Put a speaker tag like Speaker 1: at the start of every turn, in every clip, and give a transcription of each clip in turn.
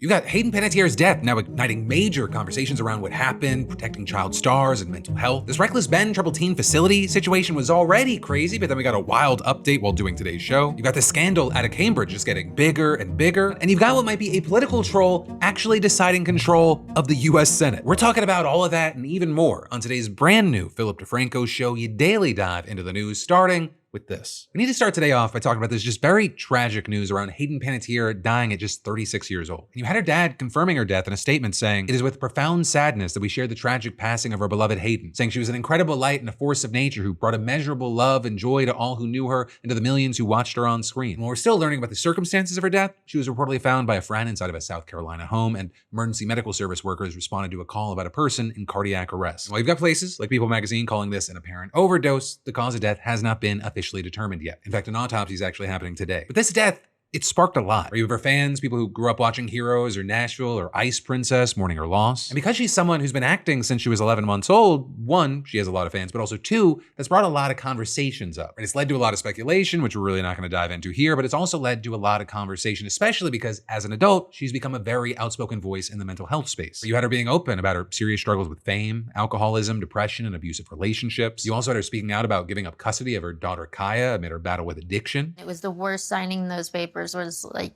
Speaker 1: You got Hayden Panettiere's death now igniting major conversations around what happened, protecting child stars and mental health. This reckless Ben troubled teen facility situation was already crazy, but then we got a wild update while doing today's show. You got the scandal out of Cambridge just getting bigger and bigger, and you've got what might be a political troll actually deciding control of the US Senate. We're talking about all of that and even more on today's brand new Philip DeFranco show. You daily dive into the news, starting with this. We need to start today off by talking about this just very tragic news around Hayden Panettiere dying at just 36 years old. And you had her dad confirming her death in a statement saying, "It is with profound sadness that we share the tragic passing of our beloved Hayden," saying she was an incredible light and a force of nature who brought immeasurable love and joy to all who knew her and to the millions who watched her on screen. And while we're still learning about the circumstances of her death, she was reportedly found by a friend inside of a South Carolina home, and emergency medical service workers responded to a call about a person in cardiac arrest. And while you've got places like People magazine calling this an apparent overdose, the cause of death has not been officially determined yet. In fact, an autopsy is actually happening today. But this death, it sparked a lot. Are you ever fans, people who grew up watching Heroes or Nashville or Ice Princess, Mourning Her Loss? And because she's someone who's been acting since she was 11 months old, one, she has a lot of fans, but also two, that's brought a lot of conversations up. And it's led to a lot of speculation, which we're really not gonna dive into here, but it's also led to a lot of conversation, especially because as an adult, she's become a very outspoken voice in the mental health space. You had her being open about her serious struggles with fame, alcoholism, depression, and abusive relationships. You also had her speaking out about giving up custody of her daughter Kaya amid her battle with addiction.
Speaker 2: It was the worst. Signing those papers was like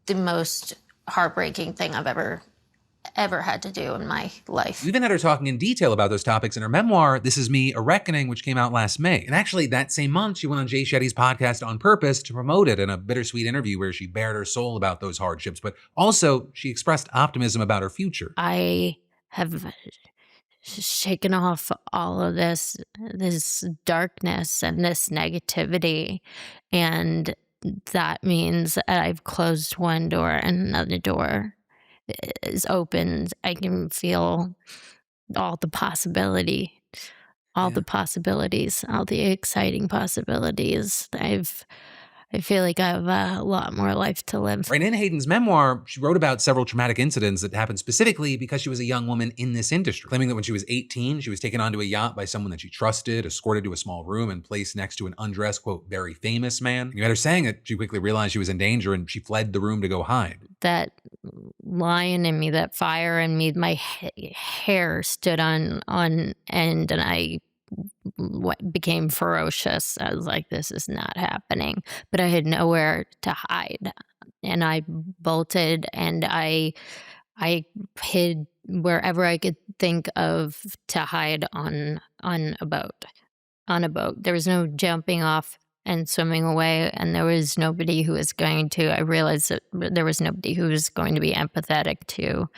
Speaker 2: the most heartbreaking thing I've ever had to do in my life.
Speaker 1: We even had her talking in detail about those topics in her memoir, This Is Me, A Reckoning, which came out last May. And actually, that same month, she went on Jay Shetty's podcast On Purpose to promote it in a bittersweet interview where she bared her soul about those hardships, but also she expressed optimism about her future.
Speaker 2: I have shaken off all of this darkness and this negativity, and that means that I've closed one door and another door is open. I can feel all the possibility, all the possibilities, all the exciting possibilities. I feel like I have a lot more life to live.
Speaker 1: Right, in Hayden's memoir, she wrote about several traumatic incidents that happened specifically because she was a young woman in this industry, claiming that when she was 18, she was taken onto a yacht by someone that she trusted, escorted to a small room, and placed next to an undressed, quote, very famous man. And you had her saying that she quickly realized she was in danger and she fled the room to go hide.
Speaker 2: That lion in me, that fire in me, my hair stood on end, and I became ferocious. I was like, this is not happening. But I had nowhere to hide. And I bolted and I hid wherever I could think of to hide on a boat. On a boat. There was no jumping off and swimming away, and there was nobody who was going to, I realized that there was nobody who was going to be empathetic to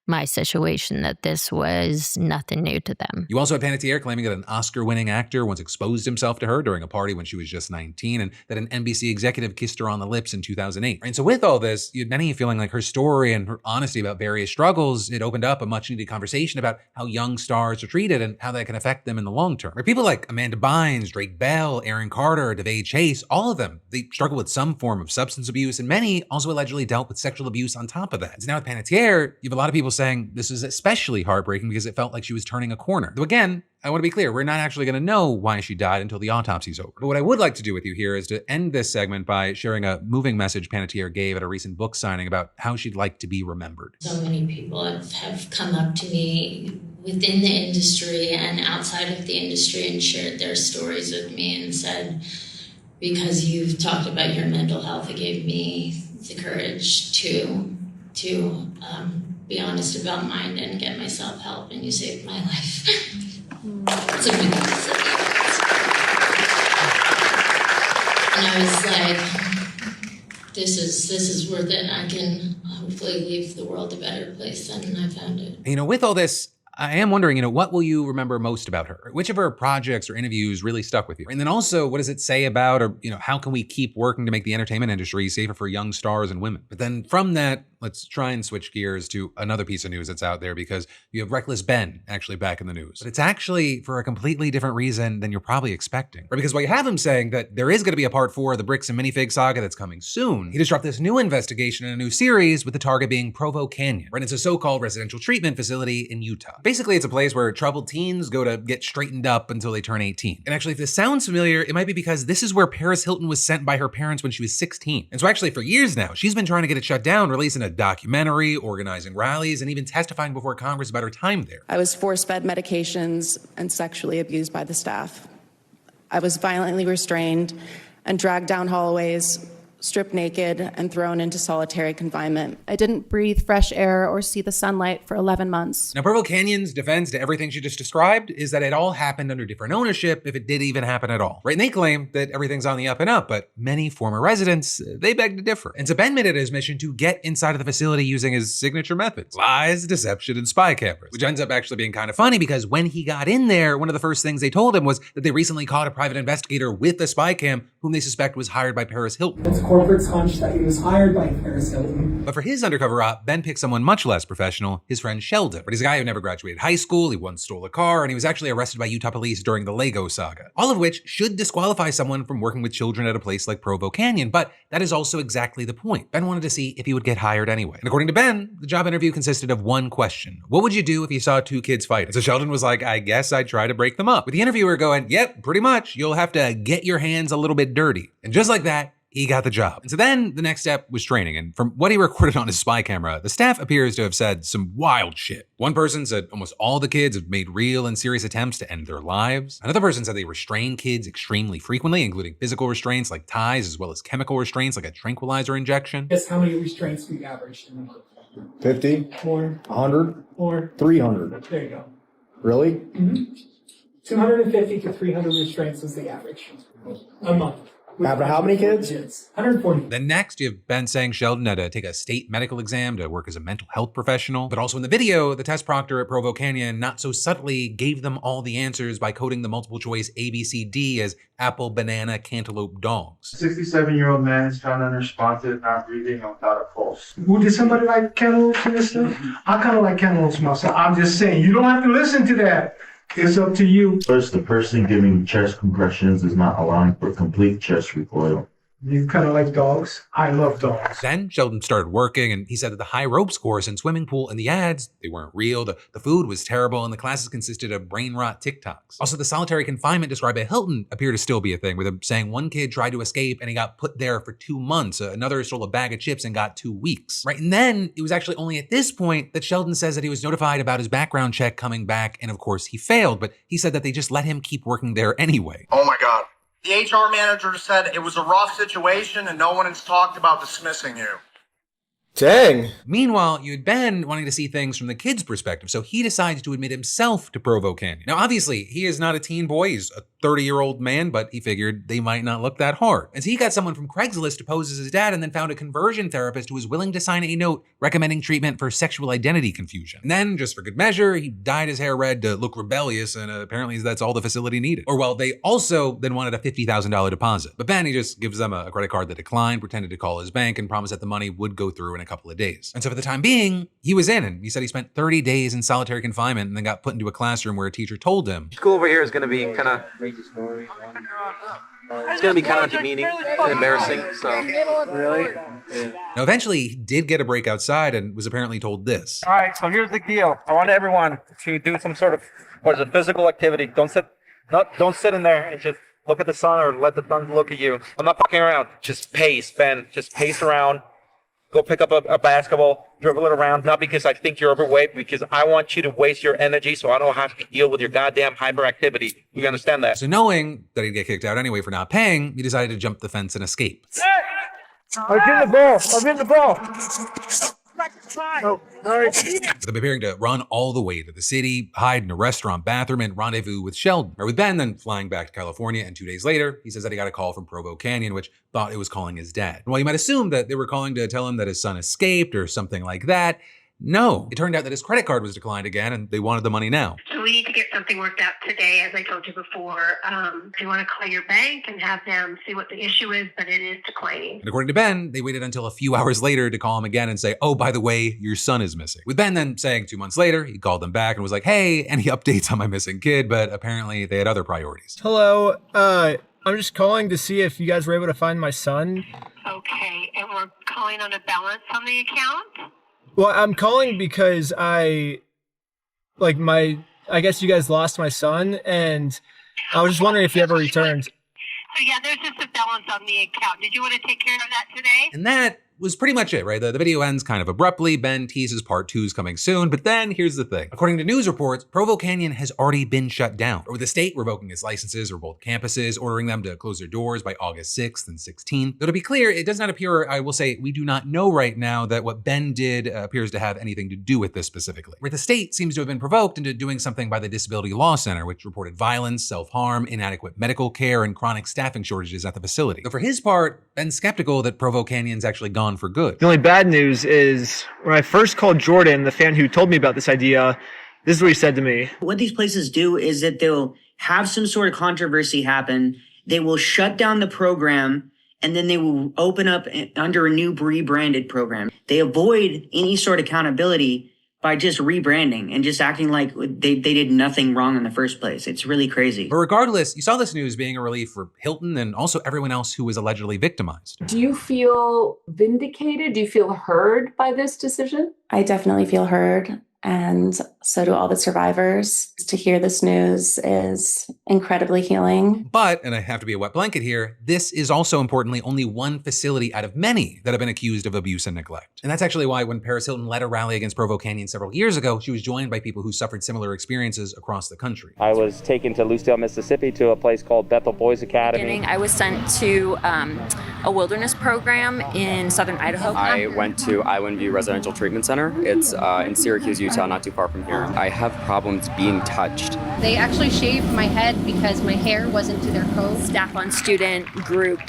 Speaker 2: my situation, that this was nothing new to them.
Speaker 1: You also had Panettiere claiming that an Oscar-winning actor once exposed himself to her during a party when she was just 19, and that an NBC executive kissed her on the lips in 2008. And so with all this, you had many feeling like her story and her honesty about various struggles, it opened up a much-needed conversation about how young stars are treated and how that can affect them in the long term. Where people like Amanda Bynes, Drake Bell, Aaron Carter, DeVay Chase, all of them, they struggle with some form of substance abuse, and many also allegedly dealt with sexual abuse on top of that. So now with Panettiere, you have a lot of people saying this is especially heartbreaking because it felt like she was turning a corner. Though again, I want to be clear, we're not actually going to know why she died until the autopsy's over. But what I would like to do with you here is to end this segment by sharing a moving message Panettiere gave at a recent book signing about how she'd like to be remembered.
Speaker 3: So many people have come up to me within the industry and outside of the industry and shared their stories with me and said, because you've talked about your mental health, it gave me the courage to be honest about mine and get myself help, and you saved my life. It's a big message. And I was like, this is worth it. I can hopefully leave the world a better place than I found it.
Speaker 1: You know, with all this, I am wondering, what will you remember most about her? Which of her projects or interviews really stuck with you? And then also, what does it say about, or, how can we keep working to make the entertainment industry safer for young stars and women? But then from that, let's try and switch gears to another piece of news that's out there, because you have Reckless Ben actually back in the news. But it's actually for a completely different reason than you're probably expecting. Right? Because while you have him saying that there is going to be a part 4 of the Bricks and Minifig saga that's coming soon, he just dropped this new investigation in a new series with the target being Provo Canyon. Right? It's a so-called residential treatment facility in Utah. Basically, it's a place where troubled teens go to get straightened up until they turn 18. And actually, if this sounds familiar, it might be because this is where Paris Hilton was sent by her parents when she was 16. And so actually, for years now, she's been trying to get it shut down, releasing a documentary, organizing rallies, and even testifying before Congress about her time there.
Speaker 4: I was force-fed medications and sexually abused by the staff. I was violently restrained and dragged down hallways, stripped naked, and thrown into solitary confinement. I didn't breathe fresh air or see the sunlight for 11 months.
Speaker 1: Now, Provo Canyon's defense to everything she just described is that it all happened under different ownership, if it did even happen at all. Right? And they claim that everything's on the up and up, but many former residents, they beg to differ. And so Ben made it his mission to get inside of the facility using his signature methods: lies, deception, and spy cameras. Which ends up actually being kind of funny because when he got in there, one of the first things they told him was that they recently caught a private investigator with a spy cam whom they suspect was hired by Paris Hilton.
Speaker 5: It's corporate's hunch that he was hired by Paris Hilton.
Speaker 1: But for his undercover op, Ben picked someone much less professional, his friend Sheldon. But he's a guy who never graduated high school, he once stole a car, and he was actually arrested by Utah police during the Lego saga. All of which should disqualify someone from working with children at a place like Provo Canyon, but that is also exactly the point. Ben wanted to see if he would get hired anyway. And according to Ben, the job interview consisted of one question: what would you do if you saw two kids fighting? And so Sheldon was like, I guess I'd try to break them up. With the interviewer going, yep, pretty much. You'll have to get your hands a little bit dirty. And just like that, he got the job. And so then the next step was training. And from what he recorded on his spy camera, the staff appears to have said some wild shit. One person said almost all the kids have made real and serious attempts to end their lives. Another person said they restrain kids extremely frequently, including physical restraints like ties, as well as chemical restraints like a tranquilizer injection.
Speaker 5: Guess how many restraints we averaged in a month?
Speaker 6: 50?
Speaker 5: More.
Speaker 6: 100?
Speaker 5: More.
Speaker 6: 300?
Speaker 5: There you go.
Speaker 6: Really?
Speaker 5: Mm-hmm. 250 to 300 restraints was the average a month.
Speaker 6: After how many kids?
Speaker 5: 140.
Speaker 1: Then next, you have Ben saying Sheldon had to take a state medical exam to work as a mental health professional. But also in the video, the test proctor at Provo Canyon not so subtly gave them all the answers by coding the multiple choice ABCD as apple, banana, cantaloupe, dogs.
Speaker 7: 67-year-old man is found unresponsive, not breathing, and without a pulse.
Speaker 5: Did somebody like cantaloupes in this stuff? I kind of like cantaloupes myself. I'm just saying, you don't have to listen to that. It's up to you.
Speaker 7: First, the person giving chest compressions is not allowing for complete chest recoil.
Speaker 5: You kind of like dogs? I love dogs.
Speaker 1: Then Sheldon started working, and he said that the high ropes course and swimming pool and the ads, they weren't real, the food was terrible, and the classes consisted of brain rot TikToks. Also, the solitary confinement described by Hilton appeared to still be a thing, with him saying one kid tried to escape and he got put there for 2 months. Another stole a bag of chips and got 2 weeks. Right, and then it was actually only at this point that Sheldon says that he was notified about his background check coming back, and of course he failed, but he said that they just let him keep working there anyway.
Speaker 8: Oh my God. The HR manager said it was a rough situation and no one has talked about dismissing you.
Speaker 6: Dang.
Speaker 1: Meanwhile, you had Ben wanting to see things from the kid's perspective, so he decides to admit himself to Provo Canyon. Now, obviously, he is not a teen boy, he's a 30-year-old man, but he figured they might not look that hard. And so he got someone from Craigslist to pose as his dad and then found a conversion therapist who was willing to sign a note recommending treatment for sexual identity confusion. And then, just for good measure, he dyed his hair red to look rebellious, and apparently that's all the facility needed. Or well, they also then wanted a $50,000 deposit. But Ben, he just gives them a credit card that declined, pretended to call his bank, and promised that the money would go through in a couple of days. And so for the time being, he was in, and he said he spent 30 days in solitary confinement and then got put into a classroom where a teacher told him,
Speaker 9: school over here is going to be kind of, it's going to be kind of demeaning and embarrassing, so. Really? Yeah.
Speaker 1: Now eventually he did get a break outside and was apparently told this.
Speaker 9: All right, so here's the deal. I want everyone to do some sort of, physical activity. Don't sit in there and just look at the sun or let the sun look at you. I'm not fucking around. Just pace, Ben. Just pace around. Go pick up a basketball, dribble it around, not because I think you're overweight, because I want you to waste your energy so I don't have to deal with your goddamn hyperactivity. You understand that?
Speaker 1: So knowing that he'd get kicked out anyway for not paying, he decided to jump the fence and escape.
Speaker 9: I'm getting the ball. I'm getting the ball.
Speaker 5: Oh, sorry.
Speaker 1: With him appearing to run all the way to the city, hide in a restaurant bathroom, and rendezvous with Sheldon. Or with Ben then flying back to California, and 2 days later, he says that he got a call from Provo Canyon, which thought it was calling his dad. And while you might assume that they were calling to tell him that his son escaped or something like that, no. It turned out that his credit card was declined again, and they wanted the money now.
Speaker 10: So we need to get something worked out today, as I told you before. Do you want to call your bank and have them see what the issue is, but it is declining.
Speaker 1: And according to Ben, they waited until a few hours later to call him again and say, oh, by the way, your son is missing. With Ben then saying 2 months later, he called them back and was like, hey, any updates on my missing kid? But apparently they had other priorities.
Speaker 11: Hello, I'm just calling to see if you guys were able to find my son.
Speaker 10: Okay, and we're calling on a balance on the account?
Speaker 11: Well, I'm calling because I like I guess you guys lost my son, and I was just wondering if he ever returned.
Speaker 10: So yeah, there's just a balance on the account. Did you want to take care of that today?
Speaker 1: And that was pretty much it, right? The video ends kind of abruptly. Ben teases part 2's coming soon, but then here's the thing. According to news reports, Provo Canyon has already been shut down, with the state revoking its licenses for both campuses, ordering them to close their doors by August 6th and 16th. Though to be clear, it does not appear, I will say, we do not know right now that what Ben did appears to have anything to do with this specifically. Where the state seems to have been provoked into doing something by the Disability Law Center, which reported violence, self-harm, inadequate medical care, and chronic staffing shortages at the facility. But for his part, Ben's skeptical that Provo Canyon's actually gone for good.
Speaker 11: The only bad news is when I first called Jordan, the fan who told me about this idea, this is what he said to me.
Speaker 12: What these places do is that they'll have some sort of controversy happen. They will shut down the program, and then they will open up under a new rebranded program. They avoid any sort of accountability by just rebranding and just acting like they did nothing wrong in the first place. It's really crazy.
Speaker 1: But regardless, you saw this news being a relief for Hilton and also everyone else who was allegedly victimized.
Speaker 13: Do you feel vindicated? Do you feel heard by this decision?
Speaker 4: I definitely feel heard, and so do all the survivors. To hear this news is incredibly healing.
Speaker 1: But, and I have to be a wet blanket here, this is also importantly only one facility out of many that have been accused of abuse and neglect. And that's actually why when Paris Hilton led a rally against Provo Canyon several years ago, she was joined by people who suffered similar experiences across the country.
Speaker 14: I was taken to Lucedale, Mississippi to a place called Bethel Boys Academy.
Speaker 15: I was sent to a wilderness program in southern Idaho.
Speaker 16: I went to Island View Residential Treatment Center. It's in Syracuse, Utah, not too far from here. I have problems being touched.
Speaker 17: They actually shaved my head because my hair wasn't to their code.
Speaker 15: Staff on student group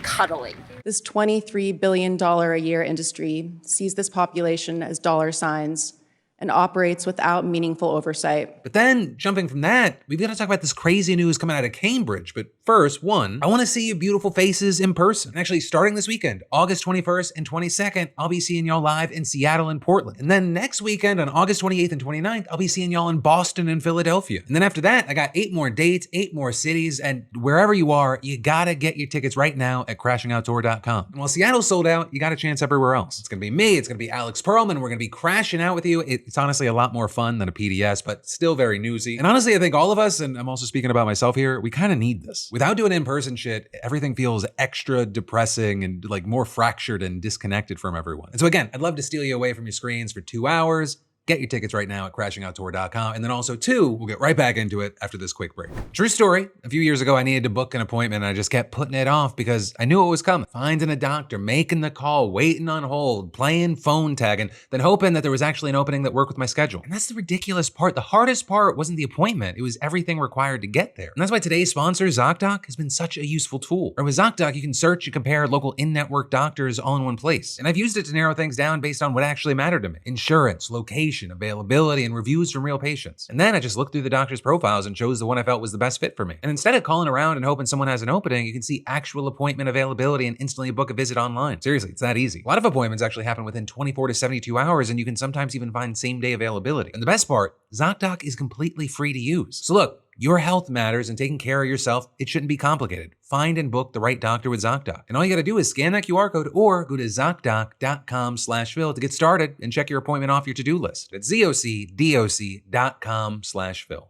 Speaker 15: cuddling.
Speaker 4: This $23 billion a year industry sees this population as dollar signs and operates without meaningful oversight.
Speaker 1: But then, jumping from that, we've got to talk about this crazy news coming out of Cambridge. But first, one, I want to see your beautiful faces in person. Actually, starting this weekend, August 21st and 22nd, I'll be seeing y'all live in Seattle and Portland. And then next weekend, on August 28th and 29th, I'll be seeing y'all in Boston and Philadelphia. And then after that, I got 8 more dates, 8 more cities, and wherever you are, you gotta get your tickets right now at crashingoutdoor.com. And while Seattle's sold out, you got a chance everywhere else. It's gonna be me, it's gonna be Alex Perlman, we're gonna be crashing out with you. It's honestly a lot more fun than a PDS, but still very newsy. And honestly, I think all of us, and I'm also speaking about myself here, we kind of need this. Without doing in-person shit, everything feels extra depressing and like more fractured and disconnected from everyone. And so again, I'd love to steal you away from your screens for 2 hours. Get your tickets right now at crashingoutdoor.com. And then also 2, we'll get right back into it after this quick break. True story. A few years ago, I needed to book an appointment and I just kept putting it off because I knew it was coming. Finding a doctor, making the call, waiting on hold, playing phone tag, and then hoping that there was actually an opening that worked with my schedule. And that's the ridiculous part. The hardest part wasn't the appointment. It was everything required to get there. And that's why today's sponsor, Zocdoc, has been such a useful tool. Or with Zocdoc, you can search and compare local in-network doctors all in one place. And I've used it to narrow things down based on what actually mattered to me. Insurance, location, availability, and reviews from real patients. And then I just looked through the doctor's profiles and chose the one I felt was the best fit for me. And instead of calling around and hoping someone has an opening, you can see actual appointment availability and instantly book a visit online. Seriously, it's that easy. A lot of appointments actually happen within 24 to 72 hours, and you can sometimes even find same-day availability. And the best part, Zocdoc is completely free to use. So look, your health matters, and taking care of yourself, it shouldn't be complicated. Find and book the right doctor with Zocdoc. And all you gotta do is scan that QR code or go to Zocdoc.com/Phil to get started and check your appointment off your to-do list. That's ZocDoc.com/Phil.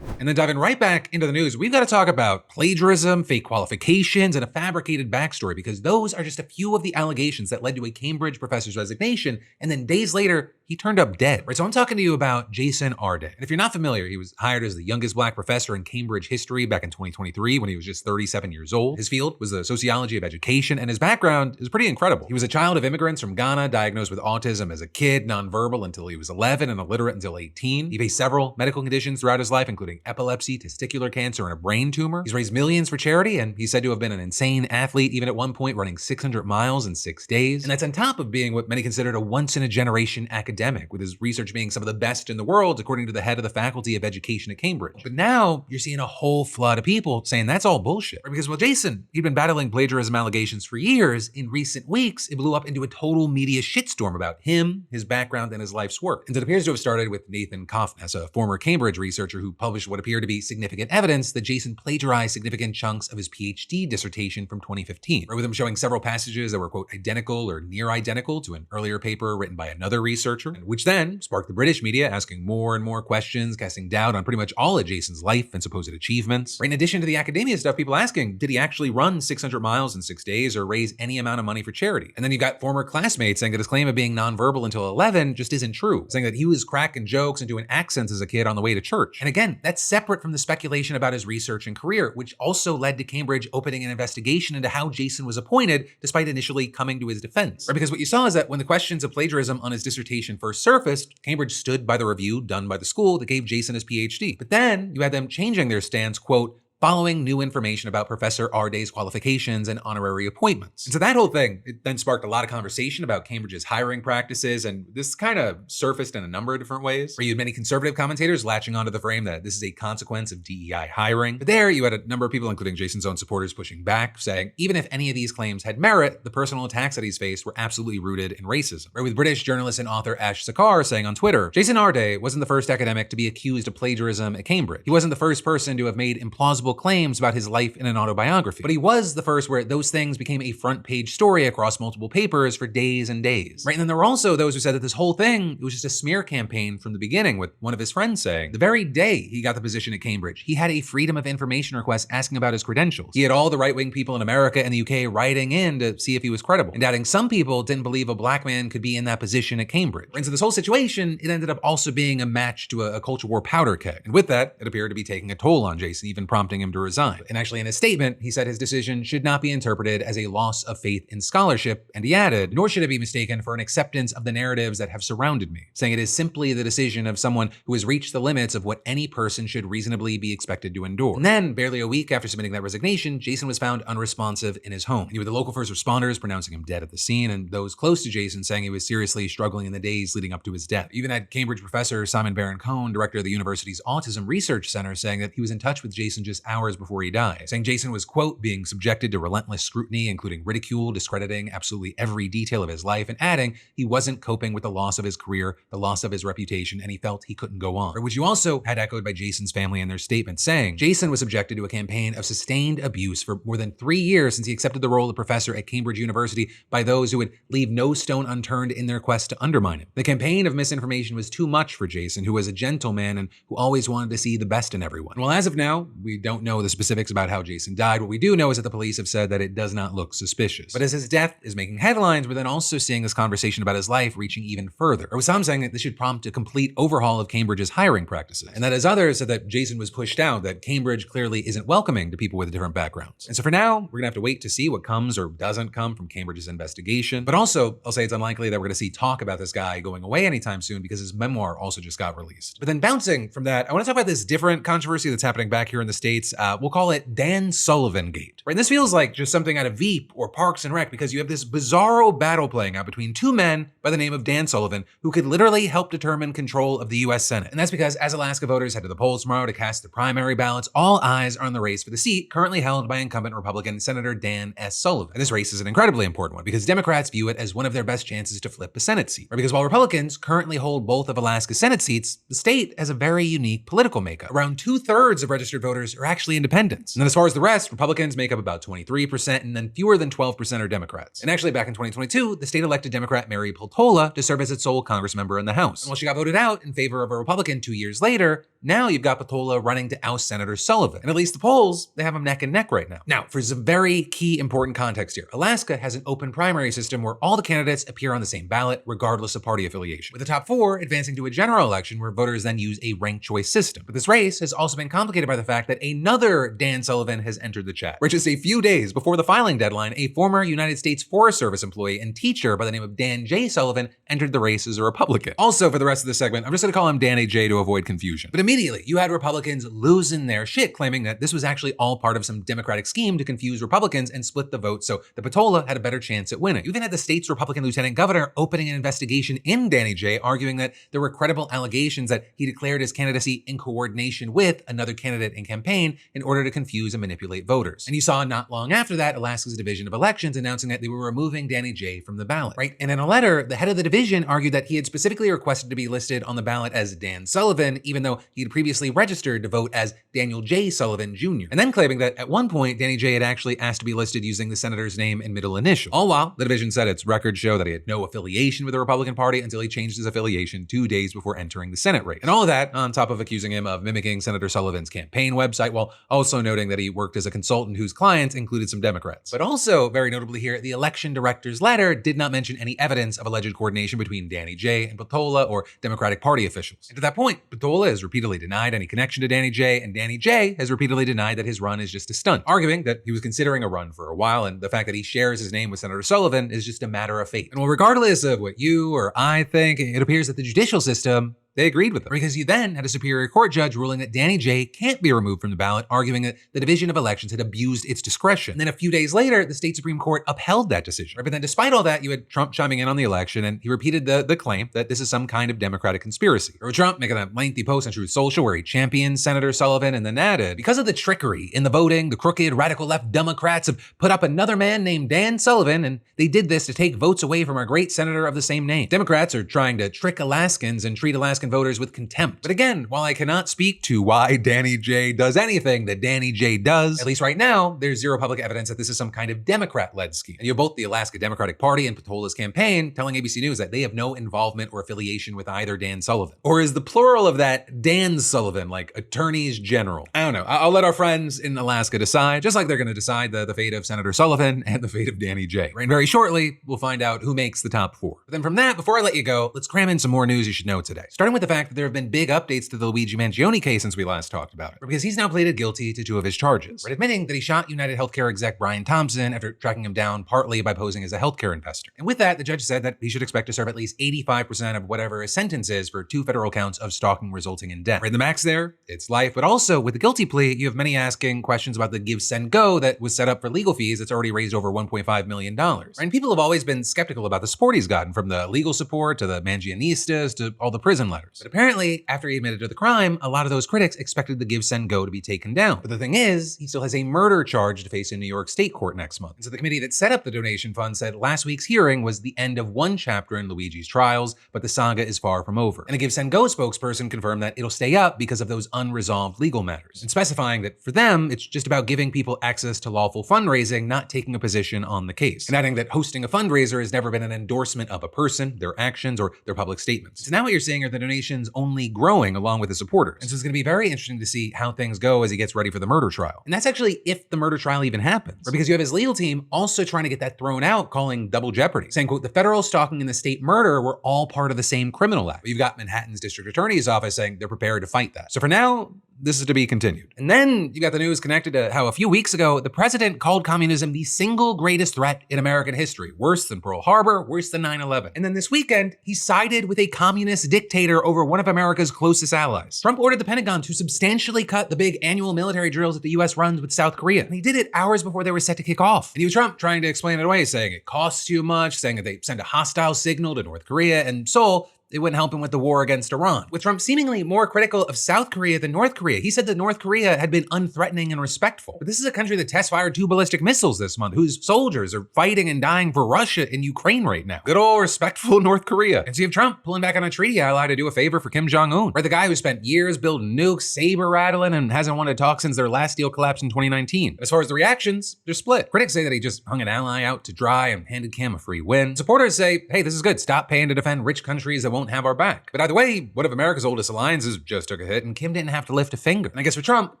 Speaker 1: And then diving right back into the news, we've got to talk about plagiarism, fake qualifications, and a fabricated backstory, because those are just a few of the allegations that led to a Cambridge professor's resignation, and then days later, he turned up dead. Right, so I'm talking to you about Jason Arday. And if you're not familiar, he was hired as the youngest Black professor in Cambridge history back in 2023 when he was just 37 years old. His field was the sociology of education, and his background is pretty incredible. He was a child of immigrants from Ghana, diagnosed with autism as a kid, nonverbal until he was 11, and illiterate until 18. He faced several medical conditions throughout his life, including epilepsy, testicular cancer, and a brain tumor. He's raised millions for charity, and he's said to have been an insane athlete, even at one point running 600 miles in 6 days. And that's on top of being what many considered a once-in-a-generation academic, with his research being some of the best in the world, according to the head of the Faculty of Education at Cambridge. But now you're seeing a whole flood of people saying that's all bullshit. Because, well, Jason, he'd been battling plagiarism allegations for years. In recent weeks, it blew up into a total media shitstorm about him, his background, and his life's work. And it appears to have started with Nathan Kaufness, a former Cambridge researcher who published what what appeared to be significant evidence that Jason plagiarized significant chunks of his PhD dissertation from 2015, right, with him showing several passages that were, quote, identical or near identical to an earlier paper written by another researcher, which then sparked the British media asking more and more questions, casting doubt on pretty much all of Jason's life and supposed achievements. Right, in addition to the academia stuff, people asking, did he actually run 600 miles in 6 days or raise any amount of money for charity? And then you've got former classmates saying that his claim of being nonverbal until 11 just isn't true, saying that he was cracking jokes and doing accents as a kid on the way to church. And again, that's separate from the speculation about his research and career, which also led to Cambridge opening an investigation into how Jason was appointed, despite initially coming to his defense. Right, because what you saw is that when the questions of plagiarism on his dissertation first surfaced, Cambridge stood by the review done by the school that gave Jason his PhD. But then you had them changing their stance, quote, following new information about Professor Arday's qualifications and honorary appointments. And so that whole thing, it then sparked a lot of conversation about Cambridge's hiring practices, and this kind of surfaced in a number of different ways, where you had many conservative commentators latching onto the frame that this is a consequence of DEI hiring. But there you had a number of people, including Jason's own supporters, pushing back, saying even if any of these claims had merit, the personal attacks that he's faced were absolutely rooted in racism. Right, with British journalist and author Ash Sakar saying on Twitter, Jason Arday wasn't the first academic to be accused of plagiarism at Cambridge. He wasn't the first person to have made implausible claims about his life in an autobiography, but he was the first where those things became a front page story across multiple papers for days and days. Right, and then there were also those who said that this whole thing, it was just a smear campaign from the beginning, with one of his friends saying, the very day he got the position at Cambridge, he had a Freedom of Information request asking about his credentials. He had all the right-wing people in America and the UK writing in to see if he was credible, and adding some people didn't believe a black man could be in that position at Cambridge. And so this whole situation, it ended up also being a match to a culture war powder keg. And with that, it appeared to be taking a toll on Jason, even prompting him to resign. And actually in his statement, he said his decision should not be interpreted as a loss of faith in scholarship, and he added, nor should it be mistaken for an acceptance of the narratives that have surrounded me, saying it is simply the decision of someone who has reached the limits of what any person should reasonably be expected to endure. And then, barely a week after submitting that resignation, Jason was found unresponsive in his home. And you had the local first responders pronouncing him dead at the scene, and those close to Jason saying he was seriously struggling in the days leading up to his death. Even had Cambridge professor Simon Baron-Cohen, director of the university's Autism Research Center, saying that he was in touch with Jason just hours before he died, saying Jason was, quote, being subjected to relentless scrutiny, including ridicule, discrediting absolutely every detail of his life, and adding he wasn't coping with the loss of his career, the loss of his reputation, and he felt he couldn't go on. Which you also had echoed by Jason's family in their statement, saying Jason was subjected to a campaign of sustained abuse for more than 3 years since he accepted the role of professor at Cambridge University by those who would leave no stone unturned in their quest to undermine him. The campaign of misinformation was too much for Jason, who was a gentleman and who always wanted to see the best in everyone. Well, as of now, we don't know the specifics about how Jason died. What we do know is that the police have said that it does not look suspicious. But as his death is making headlines, we're then also seeing this conversation about his life reaching even further. Or with some saying that this should prompt a complete overhaul of Cambridge's hiring practices. And that as others said that Jason was pushed out, that Cambridge clearly isn't welcoming to people with different backgrounds. And so for now, we're gonna have to wait to see what comes or doesn't come from Cambridge's investigation. But also, I'll say it's unlikely that we're gonna see talk about this guy going away anytime soon because his memoir also just got released. But then bouncing from that, I wanna talk about this different controversy that's happening back here in the States. We'll call it Dan Sullivan Gate. Right? And this feels like just something out of Veep or Parks and Rec, because you have this bizarro battle playing out between two men by the name of Dan Sullivan who could literally help determine control of the US Senate. And that's because as Alaska voters head to the polls tomorrow to cast their primary ballots, all eyes are on the race for the seat currently held by incumbent Republican Senator Dan S. Sullivan. And this race is an incredibly important one because Democrats view it as one of their best chances to flip a Senate seat. Right? Because while Republicans currently hold both of Alaska's Senate seats, the state has a very unique political makeup. Around 2/3 of registered voters are actually independents. And then as far as the rest, Republicans make up about 23%, and then fewer than 12% are Democrats. And actually back in 2022, the state elected Democrat Mary Peltola to serve as its sole Congress member in the House. And while she got voted out in favor of a Republican 2 years later, now you've got Peltola running to oust Senator Sullivan. And at least the polls, they have them neck and neck right now. Now, for some very key important context here, Alaska has an open primary system where all the candidates appear on the same ballot, regardless of party affiliation, with the top 4 advancing to a general election where voters then use a ranked choice system. But this race has also been complicated by the fact that another Dan Sullivan has entered the chat, where just a few days before the filing deadline, a former United States Forest Service employee and teacher by the name of Dan J. Sullivan entered the race as a Republican. Also, for the rest of the segment, I'm just gonna call him Dan A.J. to avoid confusion. But immediately, you had Republicans losing their shit, claiming that this was actually all part of some Democratic scheme to confuse Republicans and split the vote so the Peltola had a better chance at winning. You even had the state's Republican lieutenant governor opening an investigation in Danny J, arguing that there were credible allegations that he declared his candidacy in coordination with another candidate in campaign campaign in order to confuse and manipulate voters. And you saw not long after that, Alaska's Division of Elections announcing that they were removing Danny J from the ballot, right? And in a letter, the head of the division argued that he had specifically requested to be listed on the ballot as Dan Sullivan, even though he had previously registered to vote as Daniel J. Sullivan Jr. And then claiming that at one point, Danny J had actually asked to be listed using the senator's name and middle initial. All while the division said its records show that he had no affiliation with the Republican Party until he changed his affiliation 2 days before entering the Senate race. And all of that on top of accusing him of mimicking Senator Sullivan's campaign website, while also noting that he worked as a consultant whose clients included some Democrats. But also, very notably here, the election director's letter did not mention any evidence of alleged coordination between Danny J and Patola or Democratic Party officials. And to that point, Patola has repeatedly denied any connection to Danny J, and Danny J has repeatedly denied that his run is just a stunt, arguing that he was considering a run for a while, and the fact that he shares his name with Senator Sullivan is just a matter of fate. And well, regardless of what you or I think, it appears that the judicial system, they agreed with them, because you then had a Superior Court judge ruling that Danny J can't be removed from the ballot, arguing that the Division of Elections had abused its discretion. And then a few days later, the state Supreme Court upheld that decision. Right? But then despite all that, you had Trump chiming in on the election, and he repeated the claim that this is some kind of Democratic conspiracy. Or Trump making a lengthy post on Truth Social where he championed Senator Sullivan and then added, because of the trickery in the voting, the crooked radical left Democrats have put up another man named Dan Sullivan, and they did this to take votes away from our great senator of the same name. Democrats are trying to trick Alaskans and treat Alaskan voters with contempt. But again, while I cannot speak to why Danny J does anything that Danny J does, at least right now, there's zero public evidence that this is some kind of Democrat-led scheme. And you have both the Alaska Democratic Party and Patola's campaign telling ABC News that they have no involvement or affiliation with either Dan Sullivan. Or is the plural of that Dan Sullivan, like attorneys general? I don't know. I'll let our friends in Alaska decide, just like they're going to decide the fate of Senator Sullivan and the fate of Danny J. And very shortly, we'll find out who makes the top 4. But then from that, before I let you go, let's cram in some more news you should know today. Starting with the fact that there have been big updates to the Luigi Mangione case since we last talked about it, because he's now pleaded guilty to 2 of his charges, admitting that he shot United Healthcare exec Brian Thompson after tracking him down partly by posing as a healthcare investor. And with that, the judge said that he should expect to serve at least 85% of whatever his sentence is for 2 federal counts of stalking resulting in death. The max there, it's life, but also with the guilty plea, you have many asking questions about the give, send, go that was set up for legal fees that's already raised over $1.5 million. And people have always been skeptical about the support he's gotten, from the legal support to the Mangionistas to all the prison letters. But apparently, after he admitted to the crime, a lot of those critics expected the give, send, go to be taken down. But the thing is, he still has a murder charge to face in New York State court next month. And so the committee that set up the donation fund said last week's hearing was the end of one chapter in Luigi's trials, but the saga is far from over. And a give, send, go spokesperson confirmed that it'll stay up because of those unresolved legal matters, and specifying that for them, it's just about giving people access to lawful fundraising, not taking a position on the case. And adding that hosting a fundraiser has never been an endorsement of a person, their actions, or their public statements. So now what you're seeing are the donations only growing along with the supporters. And so it's going to be very interesting to see how things go as he gets ready for the murder trial. And that's actually if the murder trial even happens. Or because you have his legal team also trying to get that thrown out, calling double jeopardy, saying, quote, the federal stalking and the state murder were all part of the same criminal act. You've got Manhattan's district attorney's office saying they're prepared to fight that. So for now, this is to be continued. And then you got the news connected to how a few weeks ago, the president called communism the single greatest threat in American history, worse than Pearl Harbor, worse than 9/11. And then this weekend, he sided with a communist dictator over one of America's closest allies. Trump ordered the Pentagon to substantially cut the big annual military drills that the US runs with South Korea. And he did it hours before they were set to kick off. And you have Trump trying to explain it away, saying it costs too much, saying that they send a hostile signal to North Korea, and Seoul, it wouldn't help him with the war against Iran. With Trump seemingly more critical of South Korea than North Korea, he said that North Korea had been unthreatening and respectful. But this is a country that test-fired 2 ballistic missiles this month, whose soldiers are fighting and dying for Russia in Ukraine right now. Good old respectful North Korea. And so you have Trump pulling back on a treaty ally to do a favor for Kim Jong-un, right? The guy who spent years building nukes, saber-rattling, and hasn't wanted to talk since their last deal collapsed in 2019. As far as the reactions, they're split. Critics say that he just hung an ally out to dry and handed Kim a free win. Supporters say, hey, this is good. Stop paying to defend rich countries that won't have our back. But either way, one of America's oldest alliances just took a hit, and Kim didn't have to lift a finger. And I guess for Trump,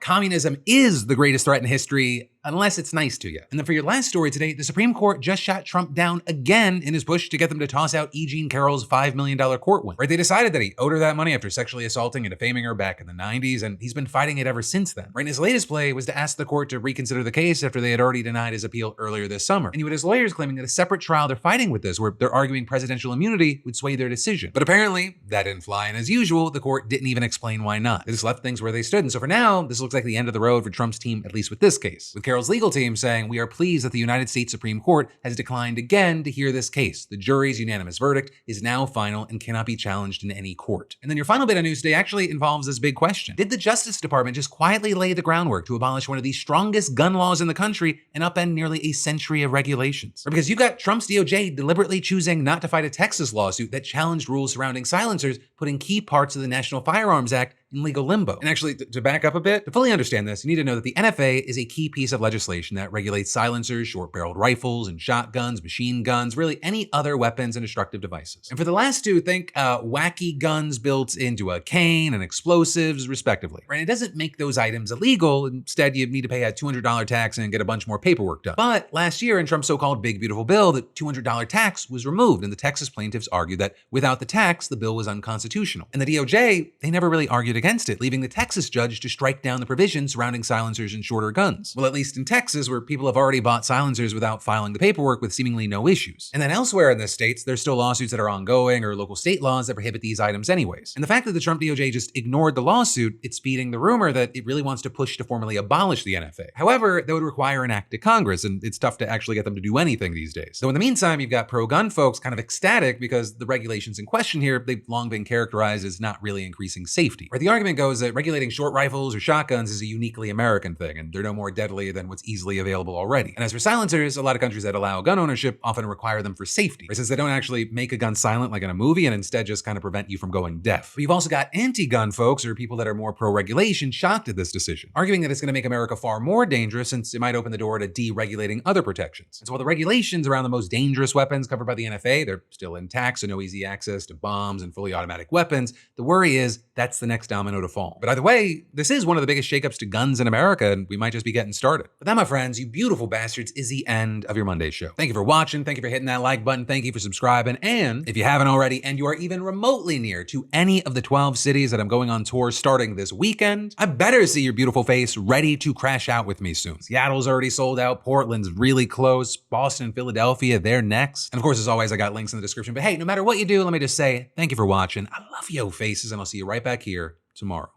Speaker 1: communism is the greatest threat in history, unless it's nice to you. And then for your last story today, the Supreme Court just shot Trump down again in his push to get them to toss out E. Jean Carroll's $5 million court win. Right? They decided that he owed her that money after sexually assaulting and defaming her back in the 90s, and he's been fighting it ever since then. Right? And his latest play was to ask the court to reconsider the case after they had already denied his appeal earlier this summer. And you had his lawyers claiming that a separate trial they're fighting with this, where they're arguing presidential immunity would sway their decision. But apparently, that didn't fly, and as usual, the court didn't even explain why not. They just left things where they stood. And so for now, this looks like the end of the road for Trump's team, at least with this case. With Carroll's legal team saying, "We are pleased that the United States Supreme Court has declined again to hear this case. The jury's unanimous verdict is now final and cannot be challenged in any court." And then your final bit of news today actually involves this big question. Did the Justice Department just quietly lay the groundwork to abolish one of the strongest gun laws in the country and upend nearly a century of regulations? Or because you've got Trump's DOJ deliberately choosing not to fight a Texas lawsuit that challenged rules surrounding silencers, putting key parts of the National Firearms Act in legal limbo. And actually, to back up a bit, to fully understand this, you need to know that the NFA is a key piece of legislation that regulates silencers, short-barreled rifles, and shotguns, machine guns, really any other weapons and destructive devices. And for the last two, think wacky guns built into a cane and explosives, respectively. Right? It doesn't make those items illegal. Instead, you need to pay a $200 tax and get a bunch more paperwork done. But last year, in Trump's so-called Big Beautiful Bill, the $200 tax was removed, and the Texas plaintiffs argued that without the tax, the bill was unconstitutional. And the DOJ, they never really argued against it, leaving the Texas judge to strike down the provisions surrounding silencers and shorter guns. Well, at least in Texas, where people have already bought silencers without filing the paperwork with seemingly no issues. And then elsewhere in the states, there's still lawsuits that are ongoing or local state laws that prohibit these items anyways. And the fact that the Trump DOJ just ignored the lawsuit, it's feeding the rumor that it really wants to push to formally abolish the NFA. However, that would require an act of Congress, and it's tough to actually get them to do anything these days. So in the meantime, you've got pro-gun folks kind of ecstatic because the regulations in question here, they've long been characterized as not really increasing safety. Where the argument goes that regulating short rifles or shotguns is a uniquely American thing, and they're no more deadly than what's easily available already. And as for silencers, a lot of countries that allow gun ownership often require them for safety, since they don't actually make a gun silent like in a movie and instead just kind of prevent you from going deaf. But you've also got anti-gun folks or people that are more pro-regulation shocked at this decision, arguing that it's going to make America far more dangerous since it might open the door to deregulating other protections. And so while the regulations around the most dangerous weapons covered by the NFA, they're still intact, so no easy access to bombs and fully automatic weapons, the worry is that's the next domino to fall. But either way, this is one of the biggest shakeups to guns in America, and we might just be getting started. But that, my friends, you beautiful bastards, is the end of your Monday show. Thank you for watching. Thank you for hitting that like button. Thank you for subscribing. And if you haven't already, and you are even remotely near to any of the 12 cities that I'm going on tour starting this weekend, I better see your beautiful face ready to crash out with me soon. Seattle's already sold out. Portland's really close. Boston and Philadelphia, they're next. And of course, as always, I got links in the description. But hey, no matter what you do, let me just say thank you for watching. I love yo faces, and I'll see you right back here tomorrow.